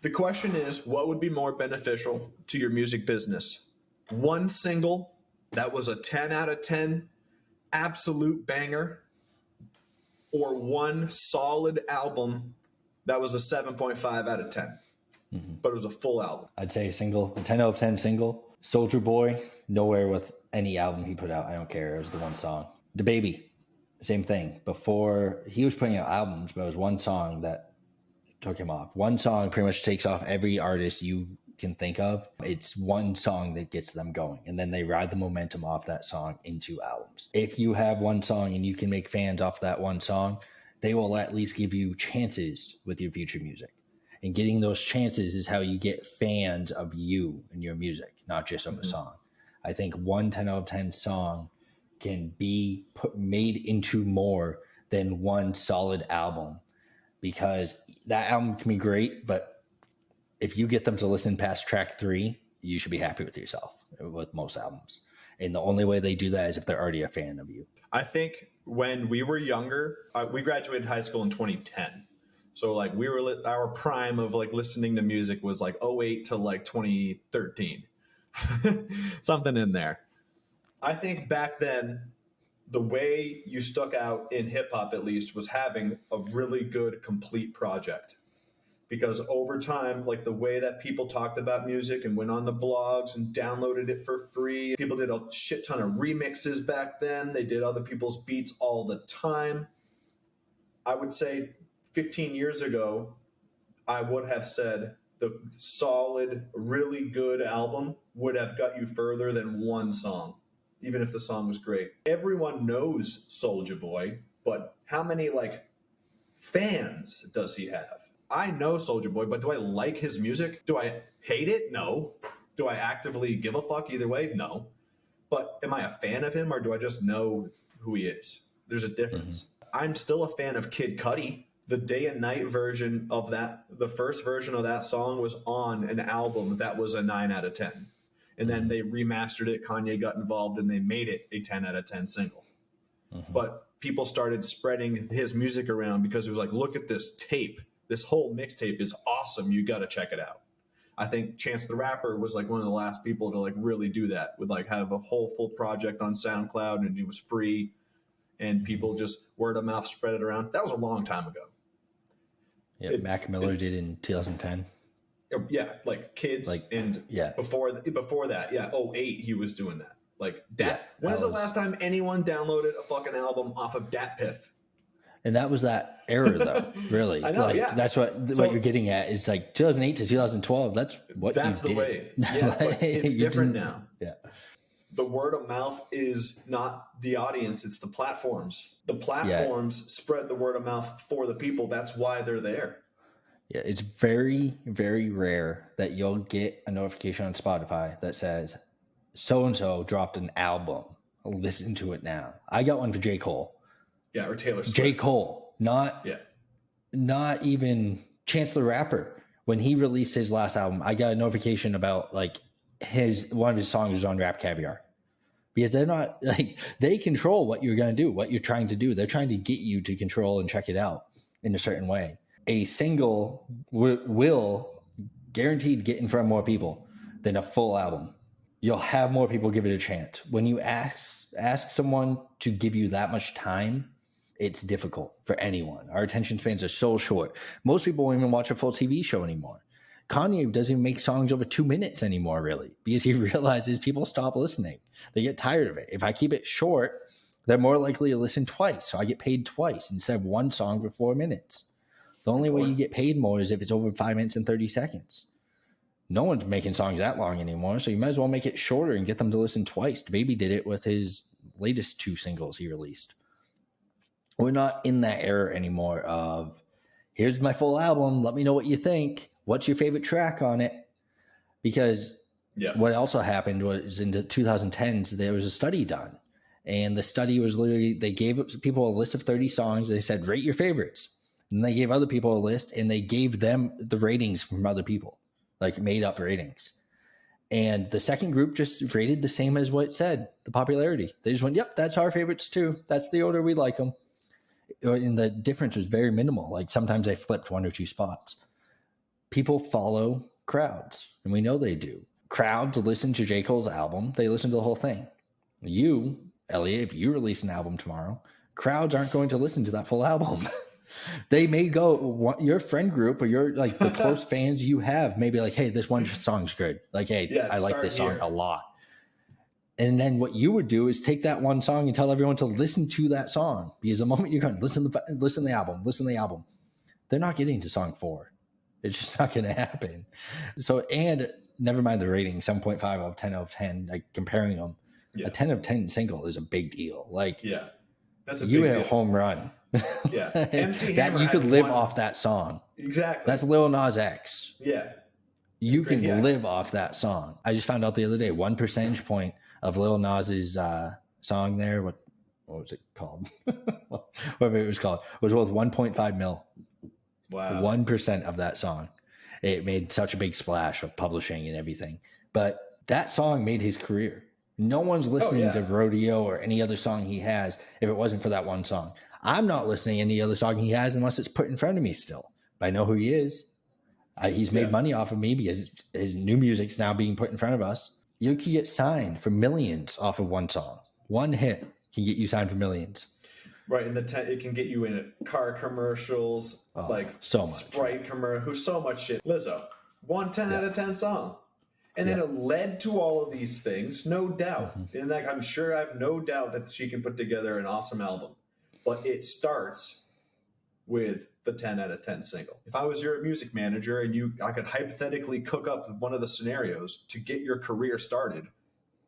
The question is, what would be more beneficial to your music business? One single that was a 10 out of 10 absolute banger, or one solid album that was a 7.5 out of 10, but it was a full album? I'd say a 10 out of 10 single. Soldier Boy, nowhere with any album he put out. I don't care. It was the one song. The Baby, same thing. Before, he was putting out albums, but it was one song that took him off. One song pretty much takes off every artist you can think of. It's one song that gets them going, and then they ride the momentum off that song into albums. If you have one song and you can make fans off that one song, they will at least give you chances with your future music. And getting those chances is how you get fans of you and your music, not just of a song. I think one 10 out of 10 song can be made into more than one solid album, because that album can be great, but if you get them to listen past track 3, you should be happy with yourself with most albums. And the only way they do that is if they're already a fan of you. I think when we were younger, we graduated high school in 2010. So like we were our prime of like listening to music was like 08 to like 2013, something in there. I think back then, the way you stuck out in hip hop, at least, was having a really good complete project. Because over time, like the way that people talked about music and went on the blogs and downloaded it for free, people did a shit ton of remixes back then. They did other people's beats all the time. I would say 15 years ago, I would have said the solid, really good album would have got you further than one song, even if the song was great. Everyone knows Soulja Boy, but how many like fans does he have? I know Soulja Boy, but do I like his music? Do I hate it? No. Do I actively give a fuck either way? No. But am I a fan of him, or do I just know who he is? There's a difference. I'm still a fan of Kid Cudi. The day and night version of that, the first version of that song was on an album that was a 9 out of 10. And then they remastered it. Kanye got involved and they made it a 10 out of 10 single. But people started spreading his music around because it was like, look at this tape. This whole mixtape is awesome. You got to check it out. I think Chance the Rapper was like one of the last people to like really do that, with like have a whole full project on SoundCloud, and it was free and people just word of mouth spread it around. That was a long time ago. Yeah, Mac Miller did in 2010. Yeah, like kids, like, and before that, 08 he was doing that. Like Dat. When was the last time anyone downloaded a fucking album off of Dat Piff? And that was that era, though. Really, I know. Like, that's what you're getting at. It's like 2008 to 2012. That's the did. Way. Yeah, but it's different now. Yeah. The word of mouth is not the audience, it's the platforms. The platforms spread the word of mouth for the people. That's why they're there. Yeah, it's very, very rare that you'll get a notification on Spotify that says, so-and-so dropped an album. Listen to it now. I got one for J. Cole. Yeah, or Taylor Swift. J. Cole, not even Chance the Rapper. When he released his last album, I got a notification about like one of his songs was on Rap Caviar. Because they're not like, they control what you're going to do, what you're trying to do. They're trying to get you to control and check it out in a certain way. A single will guaranteed get in front of more people than a full album. You'll have more people give it a chance. When you ask someone to give you that much time, it's difficult for anyone. Our attention spans are so short. Most people won't even watch a full TV show anymore. Kanye doesn't even make songs over 2 minutes anymore, really, because he realizes people stop listening. They get tired of it. If I keep it short, they're more likely to listen twice. So I get paid twice instead of one song for 4 minutes. The only way you get paid more is if it's over 5 minutes and 30 seconds. No one's making songs that long anymore, so you might as well make it shorter and get them to listen twice. DaBaby did it with his latest 2 singles he released. We're not in that era anymore of, here's my full album, let me know what you think. What's your favorite track on it? Because what also happened was in the 2010s, there was a study done. And the study was literally, they gave people a list of 30 songs. They said, rate your favorites. And they gave other people a list, and they gave them the ratings from other people, like made up ratings. And the second group just rated the same as what it said, the popularity. They just went, yep, that's our favorites too. That's the order we like them. And the difference was very minimal. Like sometimes they flipped 1 or 2 spots. people follow crowds, and we know they do. Crowds listen to J. Cole's album. They listen to the whole thing. You, Elliot, if you release an album tomorrow, crowds aren't going to listen to that full album. They may go, your friend group or your like the close fans you have may be like, hey, this one song's good. Like, hey, I like this song a lot. And then what you would do is take that one song and tell everyone to listen to that song, because the moment you're going, listen to the album, they're not getting to song 4. It's just not going to happen. So, and never mind the rating, 7.5 out of 10 out of 10, like comparing them. A 10 of 10 single is a big deal. Like, that's a you big hit deal. a home run. Yeah, MC Hammer that you could live off that song. Exactly. That's Lil Nas X. Yeah, you can live off that song. I just found out the other day 1 percentage point of Lil Nas's song there. What was it called? Whatever it was called, was worth 1.5 mil. Wow. 1% of that song. It made such a big splash of publishing and everything. But that song made his career. No one's listening to Rodeo or any other song he has if it wasn't for that one song. I'm not listening to any other song he has unless it's put in front of me still. But I know who he is. He's made money off of me because his new music's now being put in front of us. You can get signed for millions off of one song. One hit can get you signed for millions. Right, and it can get you in car commercials, like so much. Sprite commercial, so much shit. Lizzo, 10 out of 10 song. And then it led to all of these things, no doubt. Mm-hmm. And like, I'm sure I have no doubt that she can put together an awesome album. But it starts with the 10 out of 10 single. If I was your music manager and I could hypothetically cook up one of the scenarios to get your career started,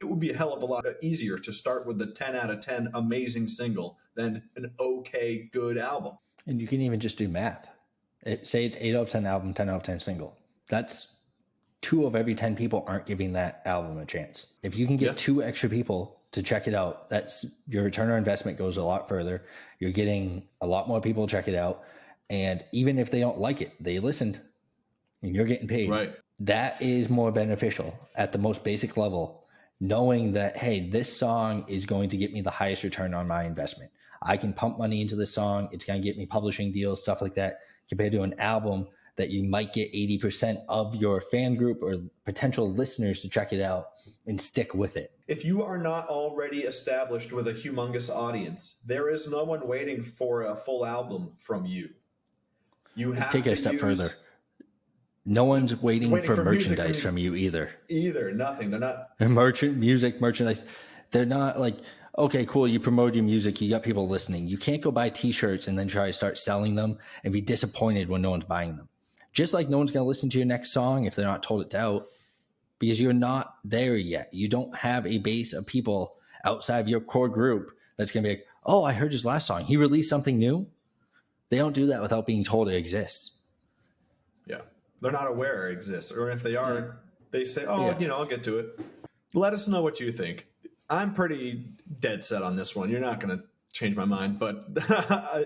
it would be a hell of a lot easier to start with the 10 out of 10 amazing single than an okay, good album. And you can even just do math. Say it's 8 out of 10 album, 10 out of 10 single. That's 2 of every 10 people aren't giving that album a chance. If you can get 2 extra people to check it out, that's your return on investment goes a lot further. You're getting a lot more people to check it out. And even if they don't like it, they listened and you're getting paid. Right. That is more beneficial at the most basic level, knowing that, hey, this song is going to get me the highest return on my investment. I can pump money into this song. It's going to get me publishing deals, stuff like that, compared to an album that you might get 80% of your fan group or potential listeners to check it out and stick with it. If you are not already established with a humongous audience, there is no one waiting for a full album from you. You have to take it a step further. No one's waiting for merchandise from you either. Nothing. They're not merchandise. They're not like, okay, cool, you promote your music, you got people listening. You can't go buy t-shirts and then try to start selling them and be disappointed when no one's buying them. Just like no one's going to listen to your next song if they're not told it's out, because you're not there yet. You don't have a base of people outside of your core group that's going to be like, oh, I heard his last song. He released something new. They don't do that without being told it exists. Yeah. They're not aware it exists. Or if they are, they say, I'll get to it. Let us know what you think. I'm pretty dead set on this one. You're not going to change my mind, but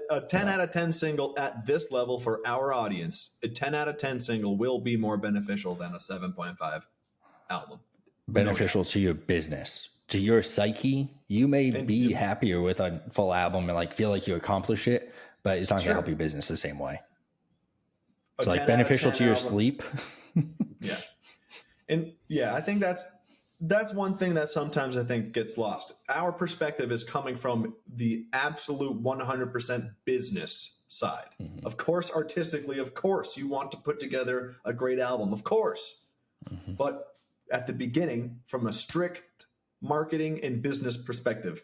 a 10 out of 10 single at this level for our audience, a 10 out of 10 single will be more beneficial than a 7.5 album. Beneficial to your business, to your psyche. You may be happier with a full album and like feel like you accomplished it, but it's not going to help your business the same way. It's like beneficial to your sleep. Yeah. And I think that's one thing that sometimes I think gets lost. Our perspective is coming from the absolute 100% business side. Mm-hmm. Of course, artistically, of course, you want to put together a great album, of course. Mm-hmm. But at the beginning, from a strict marketing and business perspective,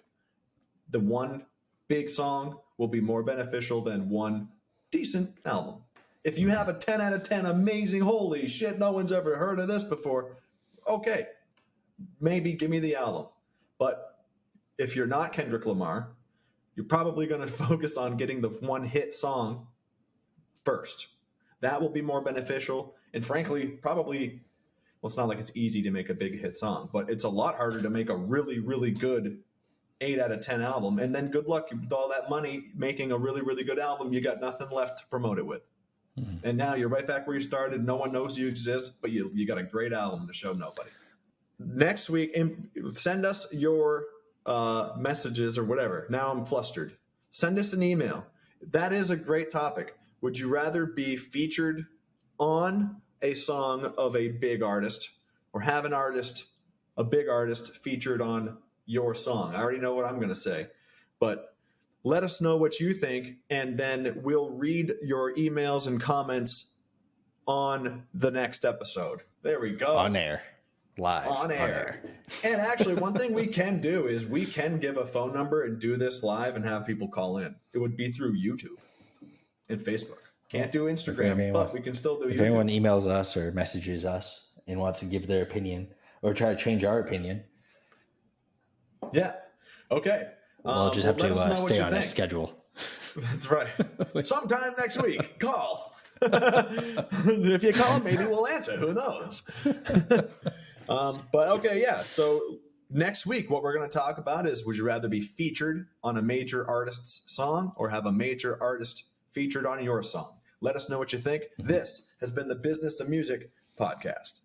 the one big song will be more beneficial than one decent album. If you have a 10 out of 10 amazing, holy shit, no one's ever heard of this before, okay, maybe give me the album. But if you're not Kendrick Lamar, you're probably going to focus on getting the one hit song first. That will be more beneficial. And frankly, probably, well, it's not like it's easy to make a big hit song, but it's a lot harder to make a really, really good 8 out of 10 album. And then good luck with all that money making a really, really good album. You got nothing left to promote it with. Mm-hmm. And now you're right back where you started. No one knows you exist, but you got a great album to show nobody. Next week, send us your messages or whatever. Now I'm flustered. Send us an email. That is a great topic. Would you rather be featured on a song of a big artist, or have a big artist featured on your song. I already know what I'm going to say, but let us know what you think, and then we'll read your emails and comments on the next episode. There we go. On air. Live. On air. And actually, one thing we can do is we can give a phone number and do this live and have people call in. It would be through YouTube and Facebook. Can't do Instagram, but we can still do YouTube. If anyone emails us or messages us and wants to give their opinion or try to change our opinion. Yeah. Okay. We'll just have to stay on a schedule. That's right. Sometime next week, call. If you call, maybe we'll answer. Who knows? But okay, yeah. So next week, what we're going to talk about is, would you rather be featured on a major artist's song or have a major artist featured on your song? Let us know what you think. This has been the Business of Music podcast.